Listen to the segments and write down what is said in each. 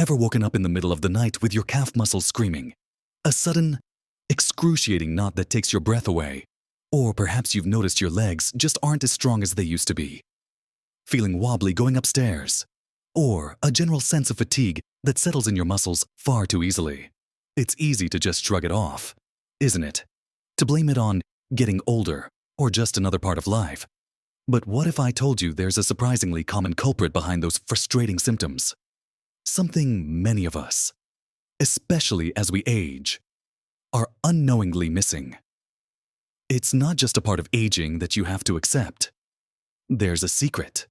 Ever woken up in the middle of the night with your calf muscles screaming? A sudden, excruciating knot that takes your breath away? Or perhaps you've noticed your legs just aren't as strong as they used to be. Feeling wobbly going upstairs? Or a general sense of fatigue that settles in your muscles far too easily? It's easy to just shrug it off, isn't it? To blame it on getting older or just another part of life. But what if I told you there's a surprisingly common culprit behind those frustrating symptoms? Something many of us, especially as we age, are unknowingly missing. It's not just a part of aging that you have to accept. There's a secret.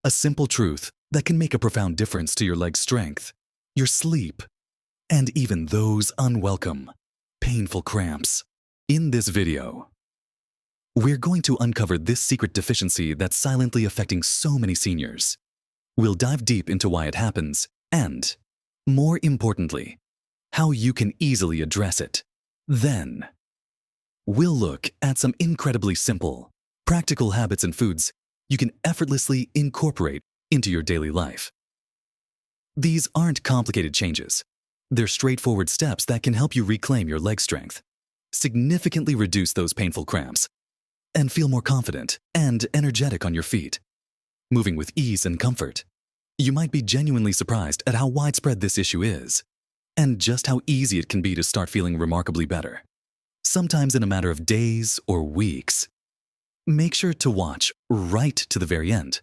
A simple truth that can make a profound difference to your leg strength, your sleep, and even those unwelcome, painful cramps. In this video, we're going to uncover this secret deficiency that's silently affecting so many seniors. We'll dive deep into why it happens and, more importantly, how you can easily address it. Then, we'll look at some incredibly simple, practical habits and foods you can effortlessly incorporate into your daily life. These aren't complicated changes. They're straightforward steps that can help you reclaim your leg strength, significantly reduce those painful cramps, and feel more confident and energetic on your feet, moving with ease and comfort. You might be genuinely surprised at how widespread this issue is, and just how easy it can be to start feeling remarkably better, sometimes in a matter of days or weeks. Make sure to watch right to the very end,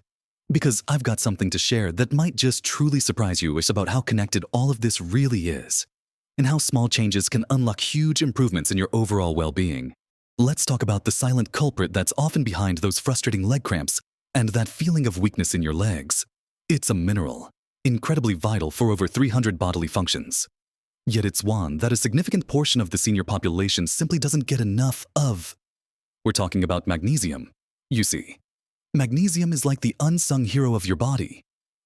because I've got something to share that might just truly surprise you about how connected all of this really is, and how small changes can unlock huge improvements in your overall well-being. Let's talk about the silent culprit that's often behind those frustrating leg cramps and that feeling of weakness in your legs. It's a mineral, incredibly vital for over 300 bodily functions. Yet it's one that a significant portion of the senior population simply doesn't get enough of. We're talking about magnesium. You see, magnesium is like the unsung hero of your body.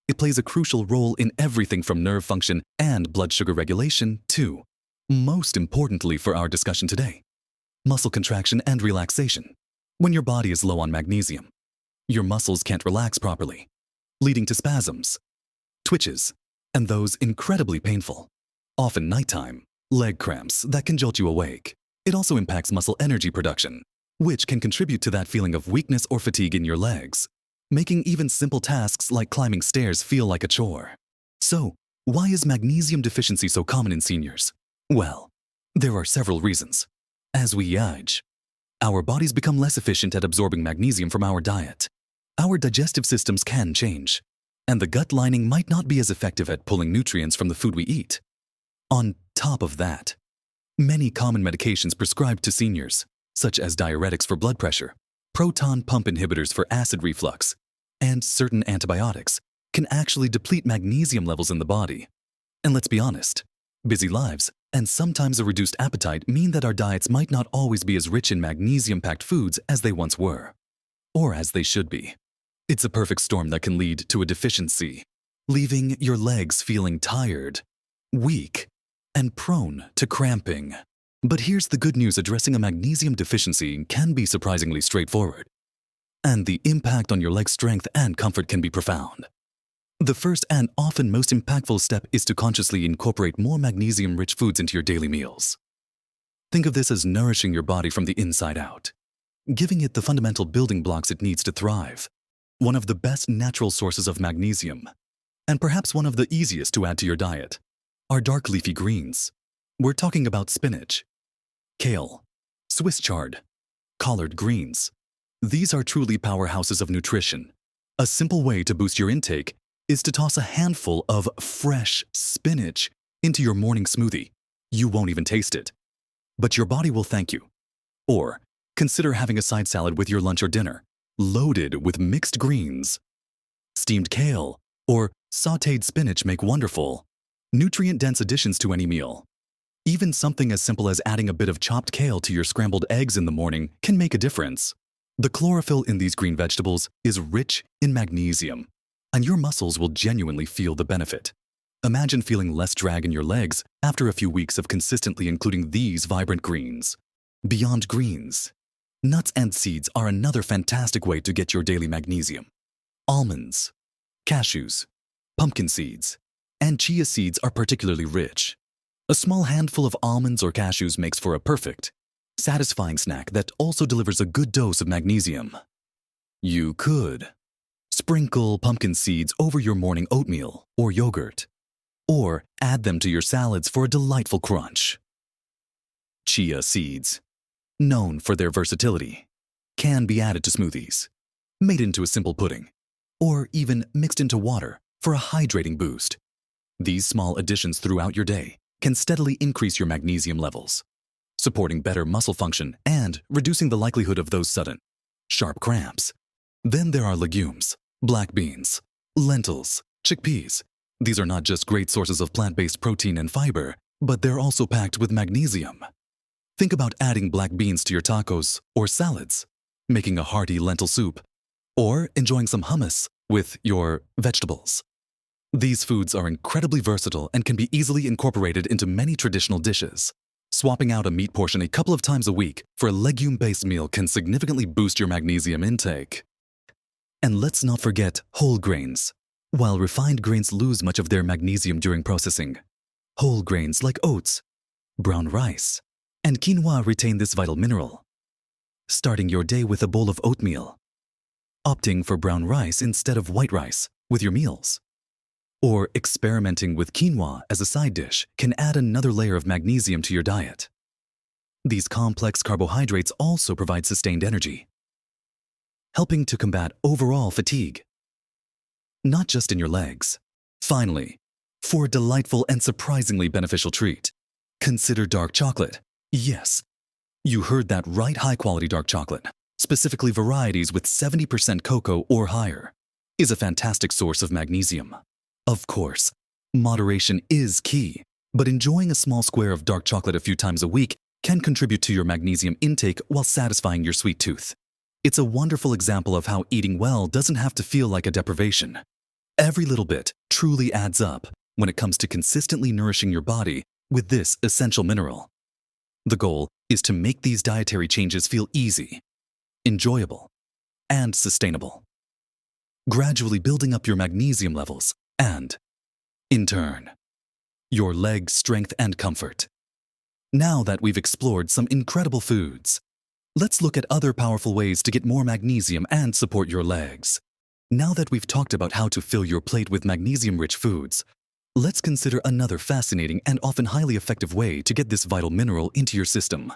It plays a crucial role in everything from nerve function and blood sugar regulation to, most importantly for our discussion today, muscle contraction and relaxation. When your body is low on magnesium, your muscles can't relax properly, leading to spasms, twitches, and those incredibly painful, often nighttime, leg cramps that can jolt you awake. It also impacts muscle energy production, which can contribute to that feeling of weakness or fatigue in your legs, making even simple tasks like climbing stairs feel like a chore. So, why is magnesium deficiency so common in seniors? Well, there are several reasons. As we age, our bodies become less efficient at absorbing magnesium from our diet. Our digestive systems can change, and the gut lining might not be as effective at pulling nutrients from the food we eat. On top of that, many common medications prescribed to seniors, such as diuretics for blood pressure, proton pump inhibitors for acid reflux, and certain antibiotics, can actually deplete magnesium levels in the body. And let's be honest, busy lives and sometimes a reduced appetite mean that our diets might not always be as rich in magnesium-packed foods as they once were, or as they should be. It's a perfect storm that can lead to a deficiency, leaving your legs feeling tired, weak, and prone to cramping. But here's the good news: addressing a magnesium deficiency can be surprisingly straightforward, and the impact on your leg strength and comfort can be profound. The first and often most impactful step is to consciously incorporate more magnesium-rich foods into your daily meals. Think of this as nourishing your body from the inside out, giving it the fundamental building blocks it needs to thrive. One of the best natural sources of magnesium, and perhaps one of the easiest to add to your diet, are dark leafy greens. We're talking about spinach, kale, Swiss chard, collard greens. These are truly powerhouses of nutrition. A simple way to boost your intake is to toss a handful of fresh spinach into your morning smoothie. You won't even taste it, but your body will thank you. Or consider having a side salad with your lunch or dinner, loaded with mixed greens. Steamed kale or sautéed spinach make wonderful, nutrient-dense additions to any meal. Even something as simple as adding a bit of chopped kale to your scrambled eggs in the morning can make a difference. The chlorophyll in these green vegetables is rich in magnesium, and your muscles will genuinely feel the benefit. Imagine feeling less drag in your legs after a few weeks of consistently including these vibrant greens. Beyond greens, nuts and seeds are another fantastic way to get your daily magnesium. Almonds, cashews, pumpkin seeds, and chia seeds are particularly rich. A small handful of almonds or cashews makes for a perfect, satisfying snack that also delivers a good dose of magnesium. You could sprinkle pumpkin seeds over your morning oatmeal or yogurt, or add them to your salads for a delightful crunch. Chia seeds, known for their versatility, can be added to smoothies, made into a simple pudding, or even mixed into water for a hydrating boost. These small additions throughout your day can steadily increase your magnesium levels, supporting better muscle function and reducing the likelihood of those sudden, sharp cramps. Then there are legumes, black beans, lentils, chickpeas. These are not just great sources of plant-based protein and fiber, but they're also packed with magnesium. Think about adding black beans to your tacos or salads, making a hearty lentil soup, or enjoying some hummus with your vegetables. These foods are incredibly versatile and can be easily incorporated into many traditional dishes. Swapping out a meat portion a couple of times a week for a legume-based meal can significantly boost your magnesium intake. And let's not forget whole grains. While refined grains lose much of their magnesium during processing, whole grains like oats, brown rice, and quinoa retain this vital mineral. Starting your day with a bowl of oatmeal, opting for brown rice instead of white rice with your meals, or experimenting with quinoa as a side dish can add another layer of magnesium to your diet. These complex carbohydrates also provide sustained energy, helping to combat overall fatigue, not just in your legs. Finally, for a delightful and surprisingly beneficial treat, consider dark chocolate. Yes, you heard that right, high-quality dark chocolate, specifically varieties with 70% cocoa or higher, is a fantastic source of magnesium. Of course, moderation is key, but enjoying a small square of dark chocolate a few times a week can contribute to your magnesium intake while satisfying your sweet tooth. It's a wonderful example of how eating well doesn't have to feel like a deprivation. Every little bit truly adds up when it comes to consistently nourishing your body with this essential mineral. The goal is to make these dietary changes feel easy, enjoyable, and sustainable, gradually building up your magnesium levels and, in turn, your leg strength and comfort. Now that we've explored some incredible foods, let's look at other powerful ways to get more magnesium and support your legs. Now that we've talked about how to fill your plate with magnesium-rich foods, let's consider another fascinating and often highly effective way to get this vital mineral into your system,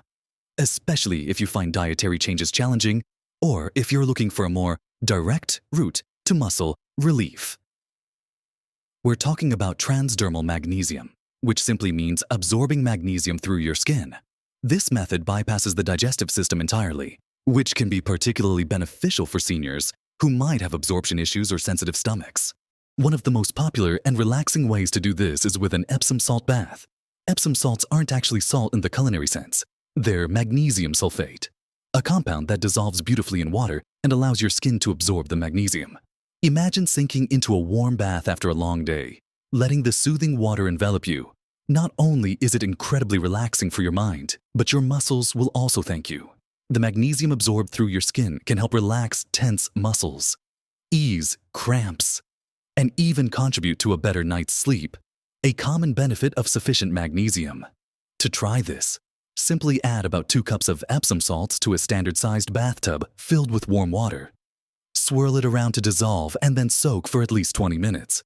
especially if you find dietary changes challenging or if you're looking for a more direct route to muscle relief. We're talking about transdermal magnesium, which simply means absorbing magnesium through your skin. This method bypasses the digestive system entirely, which can be particularly beneficial for seniors who might have absorption issues or sensitive stomachs. One of the most popular and relaxing ways to do this is with an Epsom salt bath. Epsom salts aren't actually salt in the culinary sense. They're magnesium sulfate, a compound that dissolves beautifully in water and allows your skin to absorb the magnesium. Imagine sinking into a warm bath after a long day, letting the soothing water envelop you. Not only is it incredibly relaxing for your mind, but your muscles will also thank you. The magnesium absorbed through your skin can help relax tense muscles, ease cramps, and even contribute to a better night's sleep, a common benefit of sufficient magnesium. To try this, simply add about 2 cups of Epsom salts to a standard-sized bathtub filled with warm water. Swirl it around to dissolve and then soak for at least 20 minutes,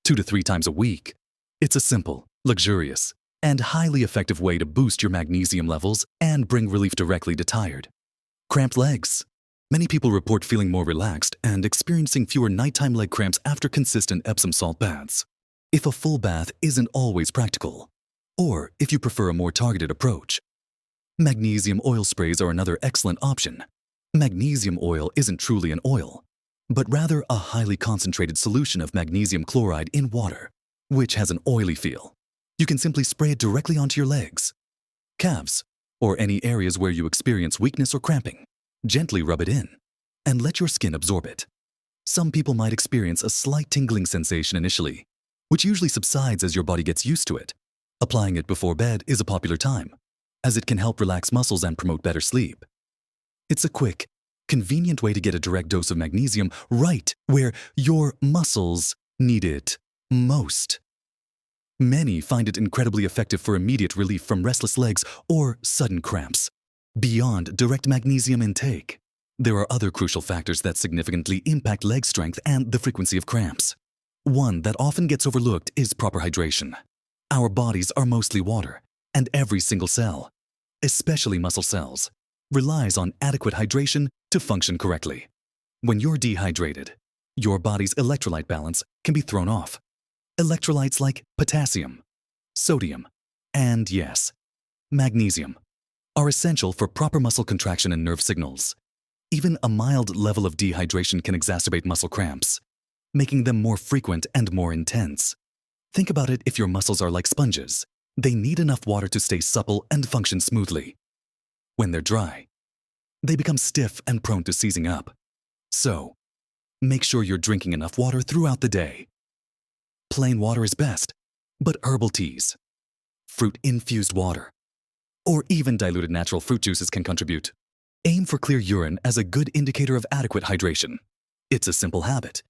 2 to 3 times a week. It's a simple, luxurious, and highly effective way to boost your magnesium levels and bring relief directly to tired, cramped legs. Many people report feeling more relaxed and experiencing fewer nighttime leg cramps after consistent Epsom salt baths. If a full bath isn't always practical, or if you prefer a more targeted approach, magnesium oil sprays are another excellent option. Magnesium oil isn't truly an oil, but rather a highly concentrated solution of magnesium chloride in water, which has an oily feel. You can simply spray it directly onto your legs, calves, or any areas where you experience weakness or cramping. Gently rub it in and let your skin absorb it. Some people might experience a slight tingling sensation initially, which usually subsides as your body gets used to it. Applying it before bed is a popular time, as it can help relax muscles and promote better sleep. It's a quick, convenient way to get a direct dose of magnesium right where your muscles need it most. Many find it incredibly effective for immediate relief from restless legs or sudden cramps. Beyond direct magnesium intake, there are other crucial factors that significantly impact leg strength and the frequency of cramps. One that often gets overlooked is proper hydration. Our bodies are mostly water, and every single cell, especially muscle cells, relies on adequate hydration to function correctly. When you're dehydrated, your body's electrolyte balance can be thrown off. Electrolytes like potassium, sodium, and yes, magnesium are essential for proper muscle contraction and nerve signals. Even a mild level of dehydration can exacerbate muscle cramps, making them more frequent and more intense. Think about it if your muscles are like sponges. They need enough water to stay supple and function smoothly. When they're dry, they become stiff and prone to seizing up. So, make sure you're drinking enough water throughout the day. Plain water is best, but herbal teas, fruit-infused water, or even diluted natural fruit juices can contribute. Aim for clear urine as a good indicator of adequate hydration. It's a simple habit,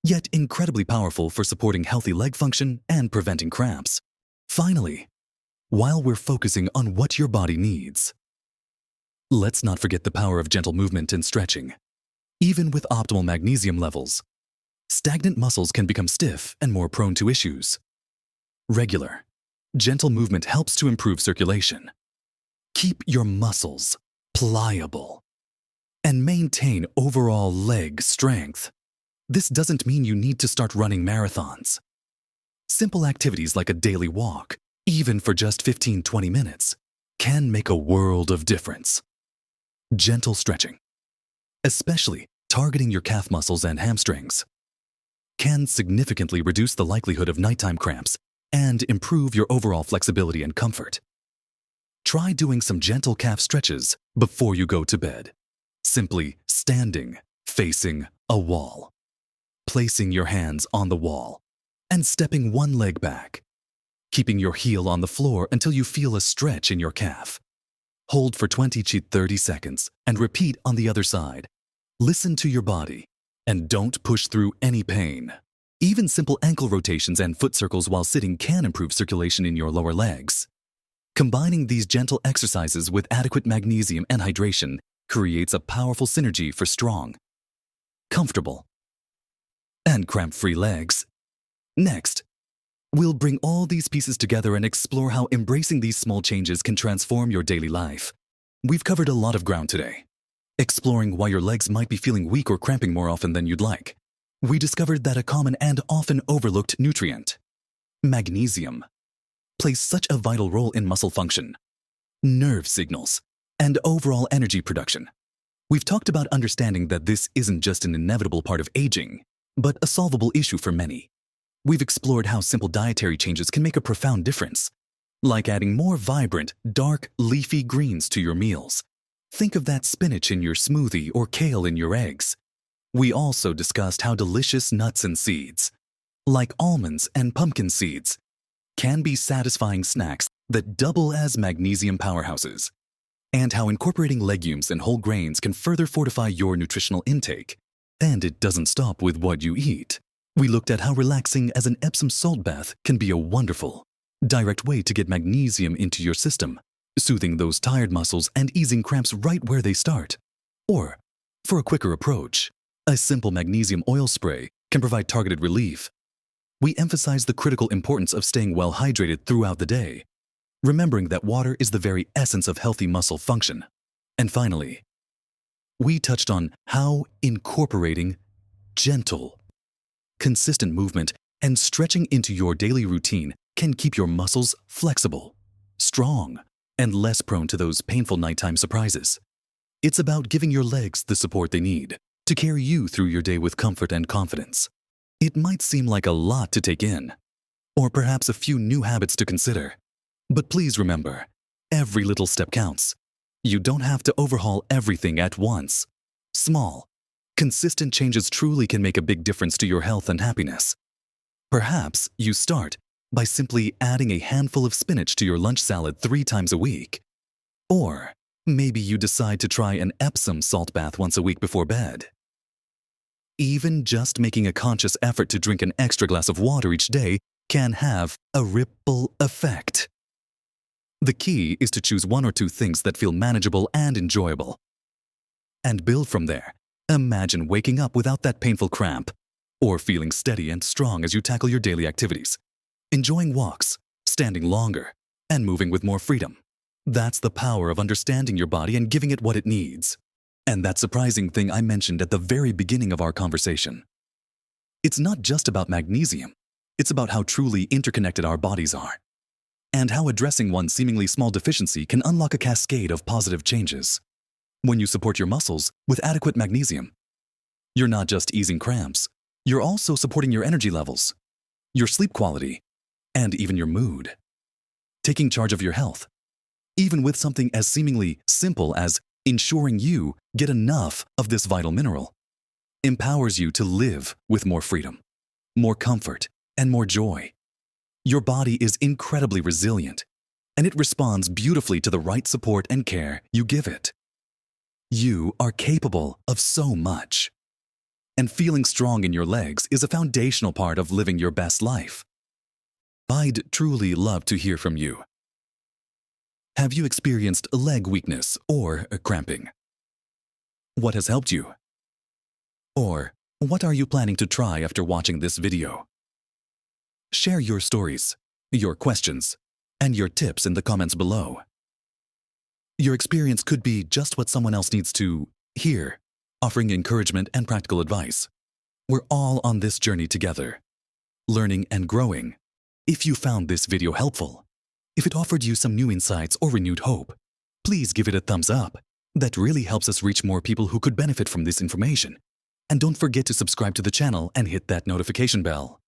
yet incredibly powerful for supporting healthy leg function and preventing cramps. Finally, while we're focusing on what your body needs, let's not forget the power of gentle movement and stretching. Even with optimal magnesium levels, stagnant muscles can become stiff and more prone to issues. Regular, gentle movement helps to improve circulation, keep your muscles pliable, and maintain overall leg strength. This doesn't mean you need to start running marathons. Simple activities like a daily walk, even for just 15-20 minutes, can make a world of difference. Gentle stretching, especially targeting your calf muscles and hamstrings, can significantly reduce the likelihood of nighttime cramps and improve your overall flexibility and comfort. Try doing some gentle calf stretches before you go to bed. Simply standing, facing a wall, placing your hands on the wall, and stepping one leg back, keeping your heel on the floor until you feel a stretch in your calf. Hold for 20 to 30 seconds and repeat on the other side. Listen to your body and don't push through any pain. Even simple ankle rotations and foot circles while sitting can improve circulation in your lower legs. Combining these gentle exercises with adequate magnesium and hydration creates a powerful synergy for strong, comfortable, and cramp-free legs. Next, we'll bring all these pieces together and explore how embracing these small changes can transform your daily life. We've covered a lot of ground today, exploring why your legs might be feeling weak or cramping more often than you'd like. We discovered that a common and often overlooked nutrient, magnesium, plays such a vital role in muscle function, nerve signals, and overall energy production. We've talked about understanding that this isn't just an inevitable part of aging, but a solvable issue for many. We've explored how simple dietary changes can make a profound difference, like adding more vibrant, dark, leafy greens to your meals. Think of that spinach in your smoothie or kale in your eggs. We also discussed how delicious nuts and seeds, like almonds and pumpkin seeds, can be satisfying snacks that double as magnesium powerhouses, and how incorporating legumes and whole grains can further fortify your nutritional intake. And it doesn't stop with what you eat. We looked at how relaxing as an Epsom salt bath can be a wonderful, direct way to get magnesium into your system, soothing those tired muscles and easing cramps right where they start. Or, for a quicker approach, a simple magnesium oil spray can provide targeted relief. We emphasize the critical importance of staying well hydrated throughout the day, remembering that water is the very essence of healthy muscle function. And finally, we touched on how incorporating gentle, consistent movement and stretching into your daily routine can keep your muscles flexible, strong, and less prone to those painful nighttime surprises. It's about giving your legs the support they need to carry you through your day with comfort and confidence. It might seem like a lot to take in, or perhaps a few new habits to consider. But please remember, every little step counts. You don't have to overhaul everything at once. Small, consistent changes truly can make a big difference to your health and happiness. Perhaps you start by simply adding a handful of spinach to your lunch salad 3 times a week. Or maybe you decide to try an Epsom salt bath once a week before bed. Even just making a conscious effort to drink an extra glass of water each day can have a ripple effect. The key is to choose one or two things that feel manageable and enjoyable. And build from there. Imagine waking up without that painful cramp, or feeling steady and strong as you tackle your daily activities, enjoying walks, standing longer, and moving with more freedom. That's the power of understanding your body and giving it what it needs. And that surprising thing I mentioned at the very beginning of our conversation. It's not just about magnesium. It's about how truly interconnected our bodies are, and how addressing one seemingly small deficiency can unlock a cascade of positive changes. When you support your muscles with adequate magnesium, you're not just easing cramps, you're also supporting your energy levels, your sleep quality, and even your mood. Taking charge of your health, even with something as seemingly simple as ensuring you get enough of this vital mineral, empowers you to live with more freedom, more comfort, and more joy. Your body is incredibly resilient, and it responds beautifully to the right support and care you give it. You are capable of so much. And feeling strong in your legs is a foundational part of living your best life. I'd truly love to hear from you. Have you experienced leg weakness or cramping? What has helped you? Or what are you planning to try after watching this video? Share your stories, your questions, and your tips in the comments below. Your experience could be just what someone else needs to hear, offering encouragement and practical advice. We're all on this journey together, learning and growing. If you found this video helpful, if it offered you some new insights or renewed hope, please give it a thumbs up. That really helps us reach more people who could benefit from this information. And don't forget to subscribe to the channel and hit that notification bell.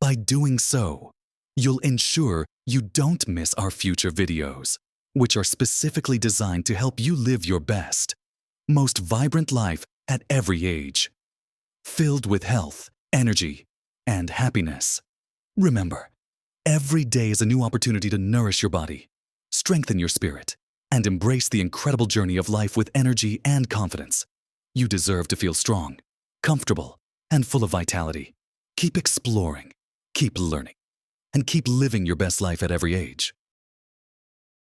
By doing so, you'll ensure you don't miss our future videos, which are specifically designed to help you live your best, most vibrant life at every age, filled with health, energy, and happiness. Remember, every day is a new opportunity to nourish your body, strengthen your spirit, and embrace the incredible journey of life with energy and confidence. You deserve to feel strong, comfortable, and full of vitality. Keep exploring, keep learning, and keep living your best life at every age.